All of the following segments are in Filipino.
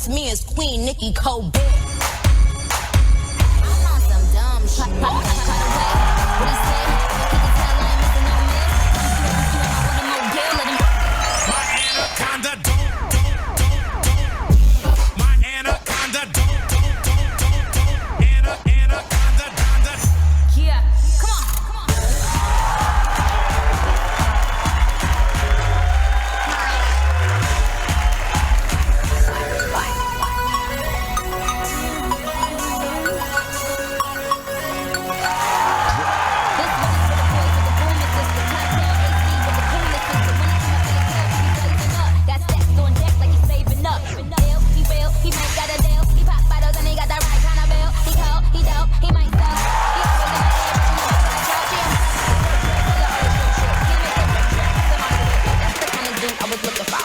to me is Queen Nicki Kobe. I'm on some dumb shit. What he say? He can tell I ain't missing no meal. I'm with a mobile, let him. My anaconda don't. My anaconda don't. Anaconda don't. Yeah, come on, come on.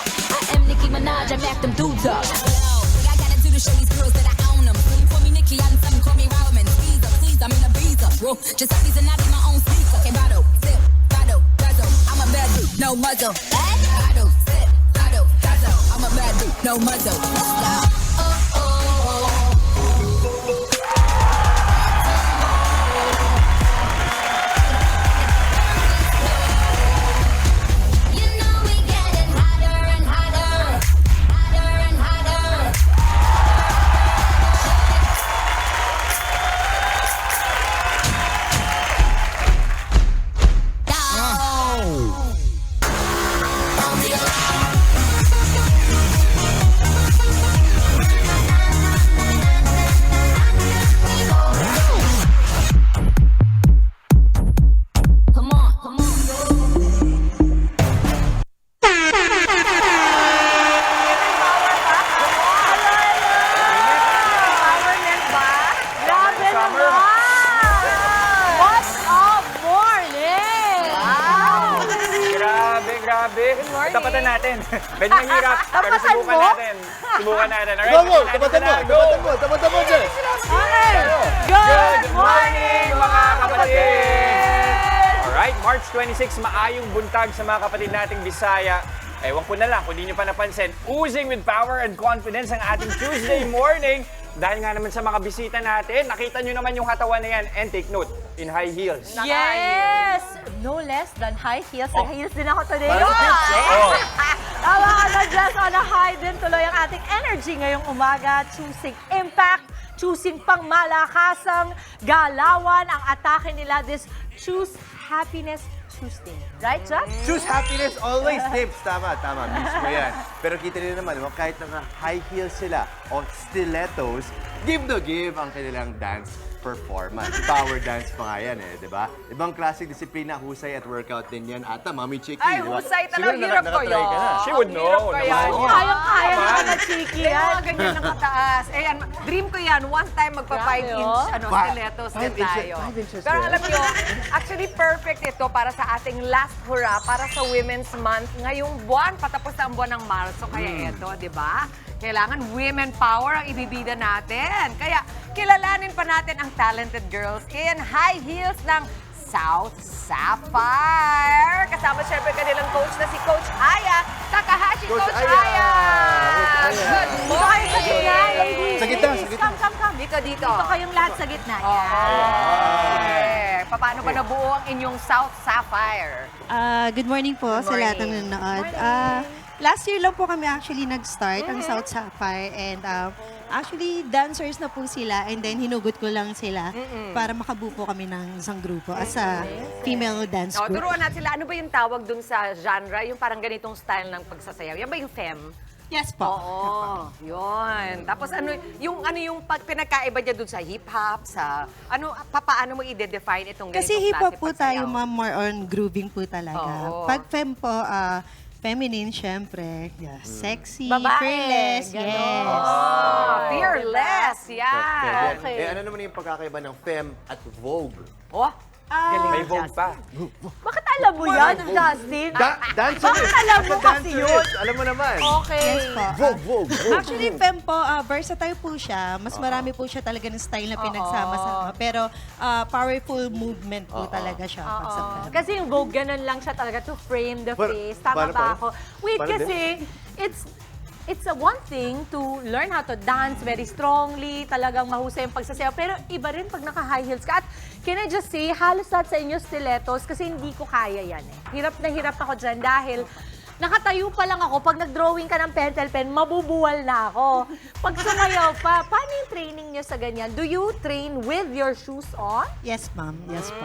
I back them dudes up. I gotta do to show these girls that I own them. When you call me Nicki, I some call me Rodman. Please, I'm in a visa, bro. Just please and not in my own speaker. Okay, bottle, sip, bottle, guzzle. I'm a bad dude, no muzzle. Bottle, sip, bottle, guzzle. I'm a bad dude, no muzzle. You know we getting hotter and hotter. Hotter and hotter. Come on, come on. Empowerment ba? Grabe naman! What a morning! Wow! Grabe. Tapatan natin. Medyo mahirap, pero Tapatan subukan mo? natin. Subukan natin. Alright, Go, tapatan tapatan mo, natin. Go! tapatan mo, Jess. Okay. Good morning, mga kapatid! Alright, March 26, maayong buntag sa mga kapatid nating Bisaya. Ewan ko na lang, kung di nyo pa napansin, oozing with power and confidence ang ating Tuesday morning. Dahil nga naman sa mga bisita natin, nakita nyo naman yung katawan na yan. And take note, in high heels. Yes! No less than high heels. Nag-heels din ako today. Para sa tips, Oh. Tama ka na, Jess. On a high din tuloy ang ating energy ngayong umaga. Choosing impact, choosing pangmalakasang galawan. Ang atake nila, this choose happiness Tuesday. Right, Jess? Choose happiness always, tips. Tama, mismo yan. Pero kita nyo naman, kahit naka-high heels sila o stilettos, give ang kanilang dance performance. Power dance pa nga yan di ba? Ibang klaseng disiplina, husay at workout din yan. Ata, Mami Chiki, Ay, di ba? husay talaga. Siguro Hirap ko nakatry ka na. She would know. Hirap ko yan. Kayang-kaya na na chiki May yan. mga ganyan na kataas. Eh, dream ko yan. One time magpa 5-inch stilettos din 5 inches, tayo. 5 inches Pero ba yan? alam nyo, actually perfect ito para sa ating last hurrah, para sa Women's Month. Ngayong buwan, patapos na ang buwan ng Marso. Kaya ito, di ba? Kailangan women power ang ibibida natin. Kaya kilalanin pa natin ang talented girls in high heels ng South Sapphire. Kasama syempre kanilang coach na si Coach Aya Takahashi. Coach Aya! Good Dito kayo morning! sa gitna, ladies. Sa gitna, Ladies, sa gitna. come. Dito. Dito kayong lahat sa gitna. Okay. Paano ba nabuo ang inyong South Sapphire? Good morning po sa lahat ng nanonood. Last year lang po kami actually nag-start ang South Sapphire and actually dancers na po sila and then hinugot ko lang sila para makabuo po kami ng isang grupo as a female dance O, group. turuan natin sila. Ano ba yung tawag dun sa genre? Yung parang ganitong style ng pagsasayaw. Yan ba yung femme? Yes po. Oo, yun. Tapos ano yung pinagkaiba niya dun sa hip-hop, sa paano mo i-define itong ganitong Kasi hip-hop klase po tayo, pagsayaw? ma'am, more on grooving po talaga. Oo. Pag femme po, feminine, syempre. Yeah, sexy, Babae, fearless. ganon. Yes. Oh, fearless. Yan. Okay. Ano naman yung pagkakaiba ng femme at Vogue? Oh, May Vogue pa. Bakit alam mo yan, Justin? Dancer Bakit alam mo kasi yun? Alam mo naman. Okay. Yes po. Vogue. Actually, femme po, versatile po siya. Mas marami po siya talaga ng style na pinagsama-sama. Pero powerful movement po talaga siya pag sa femme. Kasi yung Vogue, ganun lang siya talaga to frame the Para- face. Tama para- ba ako? Wait, para kasi it's it's a one thing to learn how to dance very strongly, talagang mahusay yung pagsasayaw. Pero iba rin pag naka-high heels ka. At can I just say, halos lahat sa inyo stilettos kasi hindi ko kaya yan eh. Hirap na hirap ako dyan dahil nakatayo pa lang ako, pag nag-drawing ka ng pentel pen, mabubuwal na ako. Pag sumayaw pa, paano yung training nyo sa ganyan? Do you train with your shoes on? Yes, ma'am. Yes po.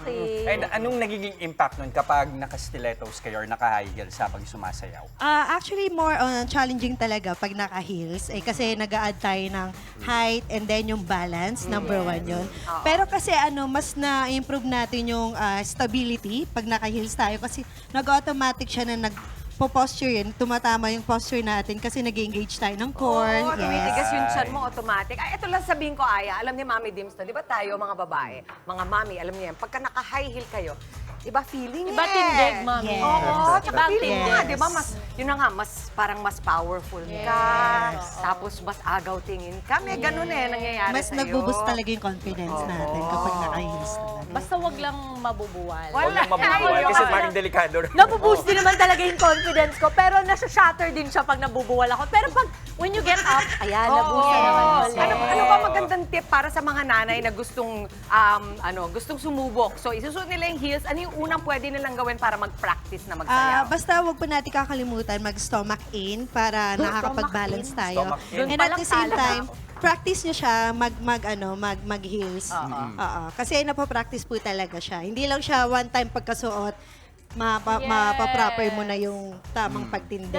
Okay. And anong nagiging impact nun kapag naka-stilettos kayo or naka-high heels sa pag sumasayaw? Actually, more on challenging talaga pag naka-heels. Kasi nag-a-add tayo ng height and then yung balance. Number one yun. Pero kasi mas na-improve natin yung stability pag naka-heels tayo. Kasi nag-automatic siya na nagpo-posture yun. Tumatama yung posture natin kasi nag-engage tayo ng core. Oo, tumitigas yung chan mo automatic. Ay, ito lang sabihin ko, Aya. Alam ni Mami Dims to, di ba tayo, mga babae, mga mami, alam niyo yan, pagka naka-high heel kayo, iba feeling Iba tindig, mami. Yes. Oo, tsaka Ibang feeling mo tindig. nga, di ba? Mas, yun na nga, parang mas powerful ka. Tapos mas agaw tingin ka. May ganun nangyayari Mas sa'yo. nag-boost talaga yung confidence natin kapag naka-heels talaga. Basta wag lang mabubuwal. Huwag lang mabubuwal kasi parang delikado. Nabuboost din naman talaga yung confidence ko, pero nasa-shatter din siya pag nabubuwal ako. Pero pag, when you get up, ayan, naboost na naman ulit. Ano ba magandang tip para sa mga nanay na gustong gustong sumubok? So, isusuot nila yung heels. Ano yung unang pwede nilang gawin para mag-practice na magsayaw? Basta wag po natin kakalimutan mag-stomach in para nakakapag-balance tayo. Stomach in. And at the same time, practice nyo siya mag-heels. Kasi napapractice po talaga siya. Hindi lang siya one time pagkasuot, mapaproper mo na yung tamang pagtindi.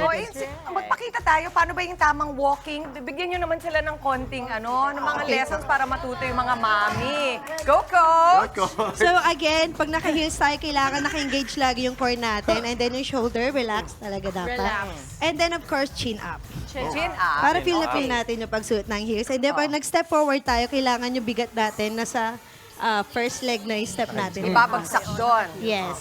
Magpakita tayo, paano ba yung tamang walking? Bigyan nyo naman sila ng konting ng mga lessons para matuto yung mga mami. Go, Coach! So again, pag naka-heels tayo, kailangan naka-engage lagi yung core natin. And then yung shoulder, relax talaga dapat. Relax. And then of course, chin up. Chin up. Para feel na feel natin yung pagsuot ng heels. And then pag nag-step forward tayo, kailangan yung bigat natin nasa first leg na yung step natin. Ibabagsak doon. Yes.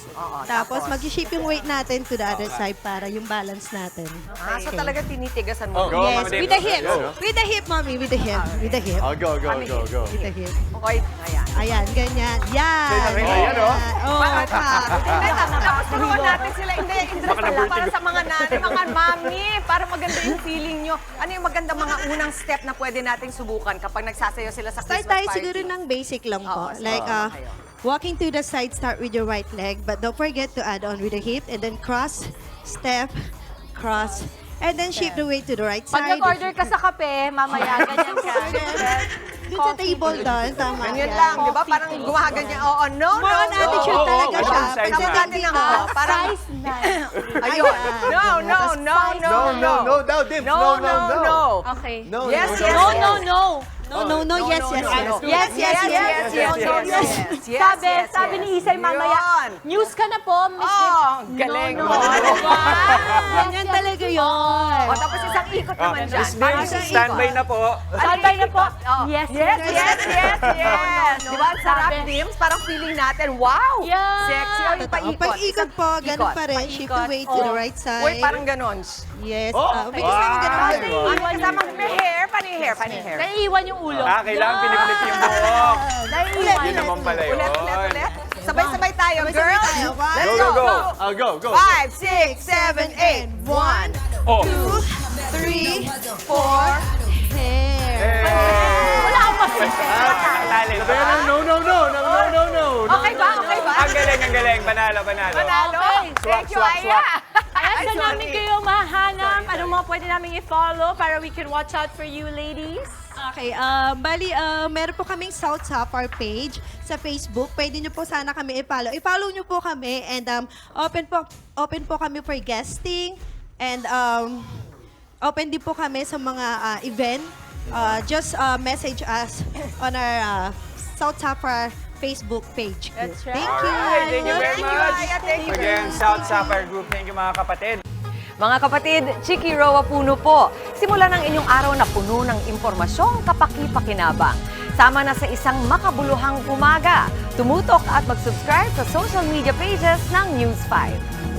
Tapos mag-shape yung weight natin to the other side para yung balance natin. So talaga tinitigasan mo. Go, Yes, Mama with the Dims. hip. With the hip, mommy. With the hip. With the hip. Oh, go. With the hip. Okay, ayan. Ayan, ganyan. Yan. Ayan, oh. Tapos turuan natin sila. Hindi, interest pala para sa mga nanay, mga mami, para maganda yung feeling nyo. Ano yung magandang mga unang step na pwede nating subukan kapag nagsasayaw sila sa Start Christmas tayo party? siguro ng basic lang po. Like, kayo. walking to the side, start with your right leg. But don't forget to add on with the hip. And then cross, step, cross. And then shift the weight to the right Pag side. nag-order ka sa kape, mamaya, ganyan ka. Dun sa table doon, tama. Ganyan yan. lang, di ba? Parang gumaganyan. Oo, no. More on attitude Oo, talaga oo, siya. side Pag side. natin dito, Parang, Size 9. ayun. No. No, Dims. No. Okay. No, Yes, no, yes, no. no, no. No, yes. Sabi ni Isay mamaya, Yun. news ka na po, Miss Oh, galing. No. Ganyan talaga yun. O, tapos isang ikot naman dyan. Miss Dims, standby na po. Standby na po. Oh. Yes. Di ba? Ang sarap, Sabi. Dims. Parang feeling natin, wow! Yeah. Sexy. O, yung paikot. Pag-ikot po, ganun pa rin. Shift the weight to the right side. Uy, parang ganon. Yes. Oh, May kasama ganun. Ano kasama? May hair? Paano yung hair? Naiiwan yung ulo. Kailangan piniplit yung buhok. Naiiwan. Yun naman pala yun. Ulit. Sabay-sabay tayo, girls. Let's Go, go, go. Go. 5, 6, 7, 8. 1, Oh. 3, 4, hair. Wala akong pasensya. Tali. No. Okay ba? Ang galing. Panalo. Panalo. Swak, Thank you, swak, Aya. swak. Kaya saan namin kayo mahanap? Anong mga pwede namin i-follow para we can watch out for you, ladies? Okay, meron po kaming South Sapphire page sa Facebook. Pwede nyo po sana kami i-follow. I-follow nyo po kami and open po kami for guesting and open din po kami sa mga event. Just message us on our South Sapphire Facebook page. That's right. Thank you. Alright, thank you very Thank you, much. Aya. Thank you. Again, South Sapphire Group. Thank you mga kapatid. Mga kapatid, Chiki Roa Puno po. Simulan ang inyong araw na puno ng impormasyong kapaki-pakinabang. Sama na sa isang makabuluhang umaga. Tumutok at mag-subscribe sa social media pages ng News 5.